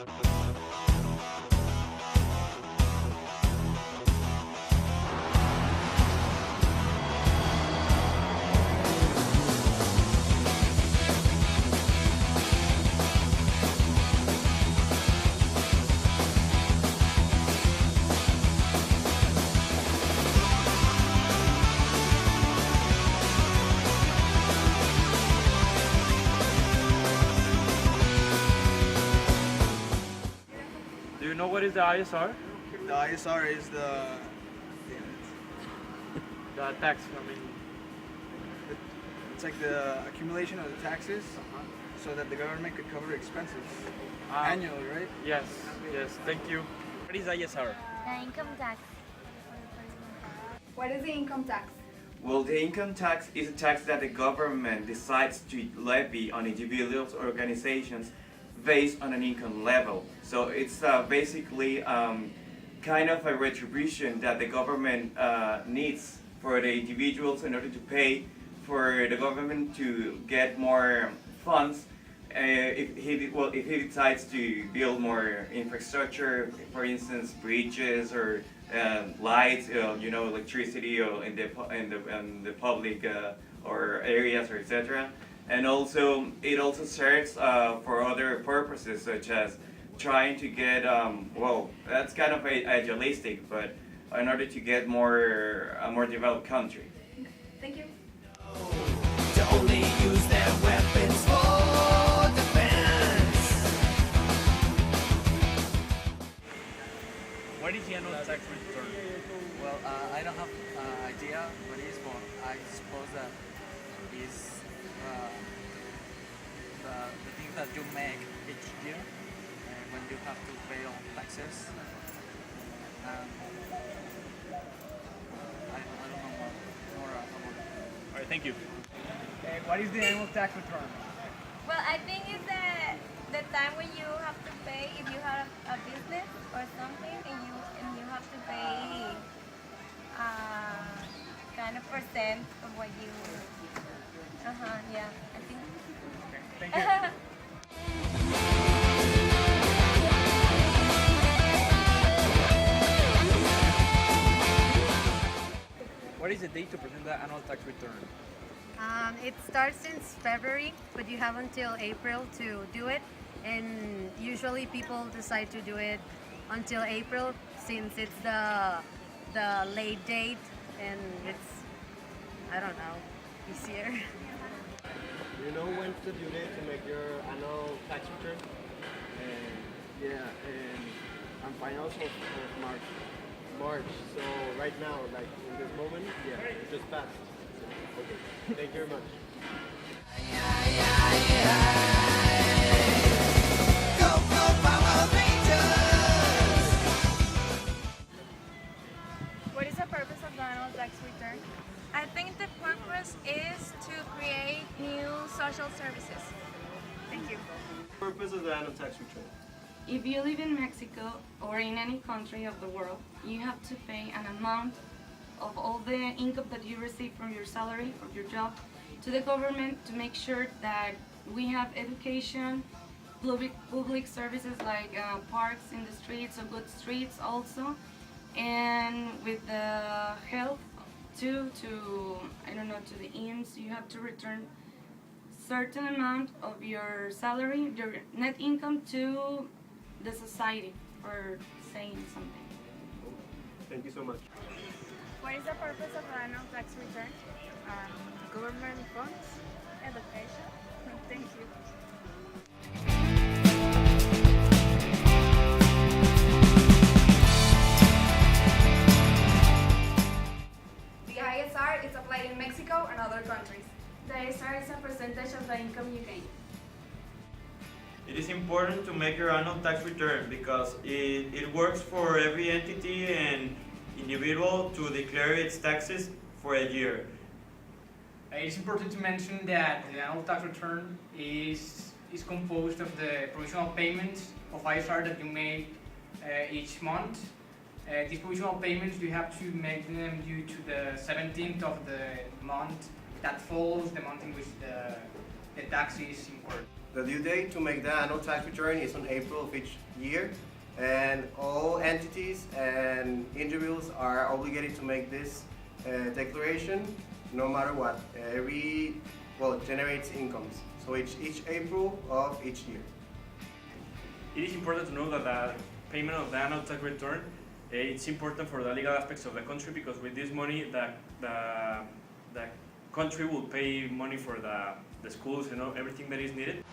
Do you know what is the ISR? The ISR is The tax, I mean. it's like the accumulation of the taxes so that the government could cover expenses annually, right? Yes, yes, thank you. What is ISR? The income tax. What is the income tax? Well, the income tax is a tax that the government decides to levy on individuals or organizations based on an income level. So it's basically kind of a retribution that the government needs for the individuals in order to pay for the government to get more funds if he decides to build more infrastructure, for instance, bridges or lights, electricity or in the public or areas or etc. And also it also serves for other purposes such as trying to get that's kind of idealistic, but in order to get a more developed country. Thank you. To only use their weapons for defense. What is the annual tax return? Well, I don't have idea what it is, but I suppose that is the thing that you make each year when you have to pay all taxes. And I don't know more about it. All right, thank you. What is the annual tax return? Well, I think it's the time when you have to pay if you have a business or something and you have to pay kind of percent of what you. Yeah, I think. Thank you. What is the date to present the annual tax return? It starts in February, but you have until April to do it. And usually people decide to do it until April since it's the late date and it's, I don't know, easier. Do you know when's the due date to make your annual tax return? And I'm fine also of March. So right now, like in this moment, it just passed. Okay, thank you very much. Go, go, Power Rangers! What is the purpose of the annual tax return? I think the purpose is to create new social services. Thank you. Purpose of the annual tax return. If you live in Mexico or in any country of the world, you have to pay an amount of all the income that you receive from your salary or your job to the government to make sure that we have education, public services like parks in the streets or good streets also, and with the health too, to the IMSS, you have to return certain amount of your salary, your net income to the society for saying something. Thank you so much. What is the purpose of the annual tax return? Government funds, education. Thank you. The ISR is applied in Mexico and other countries. The ISR is a percentage of the income you gain. It is important to make your annual tax return because it works for every entity and individual to declare its taxes for a year. It's important to mention that the annual tax return is composed of the provisional payments of ISR that you make each month. These provisional payments, you have to make them due to the 17th of the month that follows the month in which the tax is incurred. The due date to make the annual tax return is on April of each year, and all entities and individuals are obligated to make this declaration no matter what. It generates incomes. So each April of each year. It is important to know that the payment of the annual tax return it's important for the legal aspects of the country, because with this money the country will pay money for the schools and everything that is needed.